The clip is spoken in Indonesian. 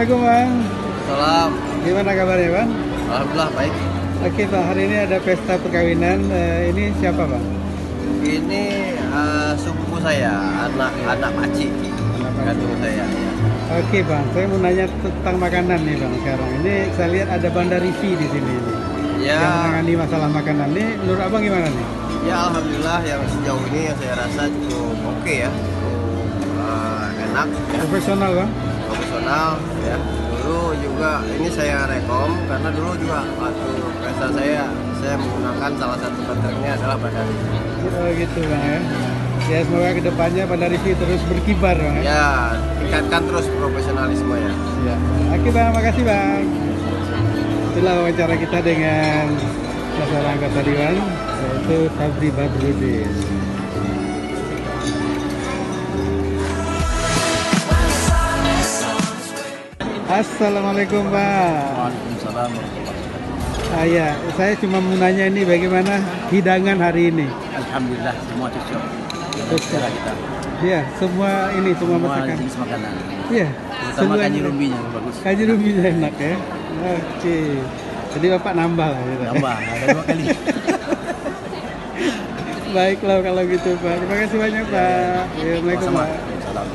Assalamualaikum Bang. Salam. Gimana kabarnya Bang? Alhamdulillah baik. Oke Bang, hari ini ada pesta perkawinan. Ini siapa Bang? Ini sepupu saya, anak Paci, kandung saya. Ya. Oke Bang, saya mau nanya tentang makanan nih Bang sekarang. Ini saya lihat ada Bandarivi di sini. Ya. Yang menangani masalah makanan. Ini menurut Abang gimana nih? Ya alhamdulillah yang sejauh ini yang saya rasa cukup oke ya, cukup enak. Profesional Bang? Profesional ya. Dulu juga ini saya rekom karena dulu juga waktu pesta saya menggunakan salah satu kontraknya adalah Bandarivi. Oh gitu Bang ya. Ya semoga kedepannya Bandarivi terus berkibar Bang ya. Ya tingkatkan terus profesionalisme ya. Ya. Oke Bang, makasih Bang. Itulah wawancara kita dengan seorang anggota Dewan, yaitu Fabri Badrudin. Assalamualaikum Pak. Waalaikumsalam. Ya, saya cuma mau nanya ini bagaimana hidangan hari ini? Alhamdulillah semua cocok dengan selera kita. Iya, semua masakan. Jenis makanan. Iya, Terutama kanji rumbinya bagus. Kanji rumbinya enak ya. Oke. Jadi Bapak nambah lah gitu. Nambah ada 2 kali. Baiklah kalau gitu Pak. Terima kasih banyak Pak. Assalamualaikum Pak. Salam.